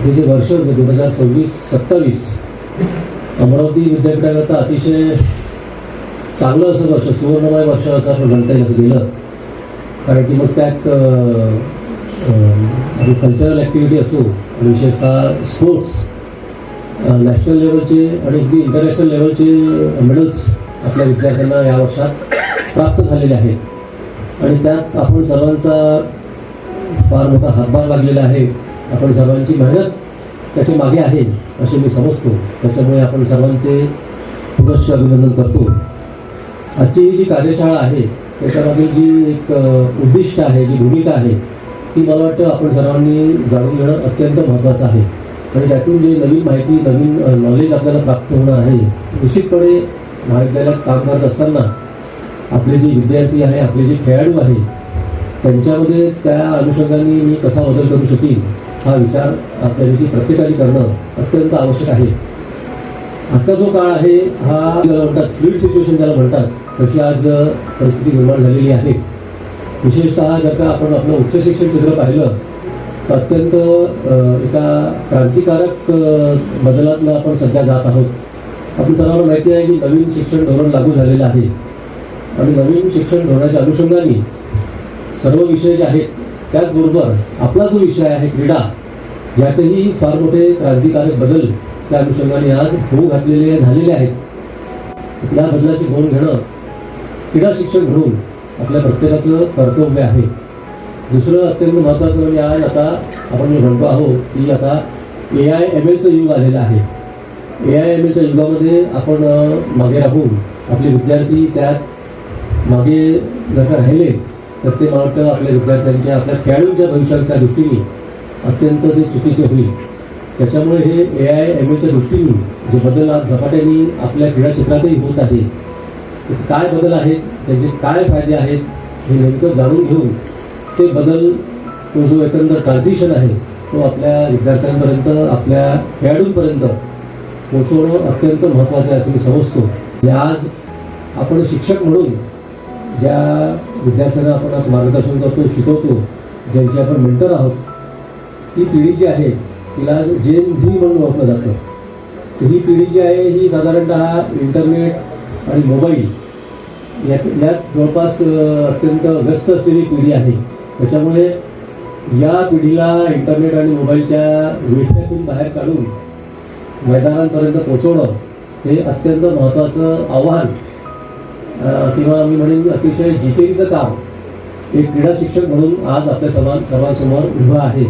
हे जे वर्ष 2026-27 अमरावती विद्यापीठाकरता अतिशय चांगलं असं वर्ष, सुवर्णमय वर्ष असं आपण म्हणता येईल असं गेलं. कारण की मग त्यात कल्चरल ॲक्टिव्हिटी असो, विशेषतः स्पोर्ट्स, नॅशनल लेवलचे आणि अगदी इंटरनॅशनल लेवलचे मेडल्स आपल्या विद्यार्थ्यांना या वर्षात प्राप्त झालेले आहेत. आणि त्यात आपण सर्वांचा फार मोठा हातभार लागलेला आहे. आपण सर्वांची मेहनत त्याच्या मागे आहे असे मी समजतो. त्याच्यामुळे आपण सर्वांचे पुनश्च अभिनंदन करतो. आजची ही जी कार्यशाळा आहे त्याच्यामागील जी एक उद्दिष्ट आहे, जी भूमिका आहे, ती मला वाटतं आपण सर्वांनी जाणून घेणं अत्यंत महत्त्वाचं आहे. आणि त्यातून जे नवीन माहिती, नवीन नॉलेज आपल्याला प्राप्त होणं आहे, निश्चितपणे महाविद्यालयात काम करत असताना आपले जे विद्यार्थी आहे, आपले जे खेळाडू आहे, त्यांच्यामध्ये त्या अनुषंगाने मी कसा बदल करू शकेन हा विचार आपल्यापैकी प्रत्येकाने करणं अत्यंत आवश्यक आहे. आजचा जो काळ आहे हा ज्याला म्हणतात फ्लुइड सिच्युएशन ज्याला म्हणतात, तशी आज परिस्थिती निर्माण झालेली आहे. विशेषतः जर का आपण आपलं उच्च शिक्षण क्षेत्र पाहिलं तर अत्यंत एका क्रांतिकारक बदलातनं आपण सध्या जात आहोत. आपण सर्वांना माहिती आहे की नवीन शिक्षण धोरण लागू झालेलं आहे आणि नवीन शिक्षण धोरणाच्या अनुषंगाने सर्व विषय जे आहेत, त्याचबरोबर आपला जो विषय आहे क्रीडा, यातही फार मोठे क्रांतिकारक बदल त्या अनुषंगाने आज होऊ झालेले आहेत. या बदलाची नोंद घेणं क्रीडा शिक्षक म्हणून आपल्या प्रत्येकाचं कर्तव्य आहे. दुसरं अत्यंत महत्त्वाचं म्हणजे आज आता आपण जे म्हणतो आहोत की आता AIMLचं युग आलेलं आहे. AIMLच्या युगामध्ये आपण मागे राहून आपले विद्यार्थी त्यात मागे जर का राहिले तर ते मला वाटतं आपल्या विद्यार्थ्यांच्या, आपल्या खेळाडूंच्या भविष्याच्या दृष्टीने अत्यंत ते चुकीचे होईल. त्याच्यामुळे हे AIMLच्या दृष्टीने जे बदल आज झपाट्याने आपल्या क्रीडा क्षेत्रातही होत आहे, ते काय बदल आहेत, त्याचे काय फायदे आहेत हे नेमकं जाणून घेऊन ते बदल, तो जो एकंदर ट्रान्झिशन आहे तो आपल्या विद्यार्थ्यांपर्यंत, आपल्या खेळाडूंपर्यंत पोहोचवणं अत्यंत महत्त्वाचं आहे असं मी समजतो. आज आपण शिक्षक म्हणून ज्या विद्यार्थ्यांना आपण आज मार्गदर्शन करतो, शिकवतो, ज्यांची आपण मेंटर आहोत, ती पिढी जी आहे तिला जेन झी म्हणून ओळखलं जातं. ही पिढी जी आहे ही साधारणतः इंटरनेट आणि मोबाईल यात जवळपास अत्यंत व्यस्त असलेली पिढी आहे. त्याच्यामुळे या पिढीला इंटरनेट आणि मोबाईलच्या विळख्यातून बाहेर काढून मैदानांपर्यंत पोहोचवणं हे अत्यंत महत्त्वाचं आव्हान किंवा मी म्हणेन अतिशय जिकिरीचं काम एक क्रीडा शिक्षक म्हणून आज आपल्या सर्वांसमोर उभं आहे.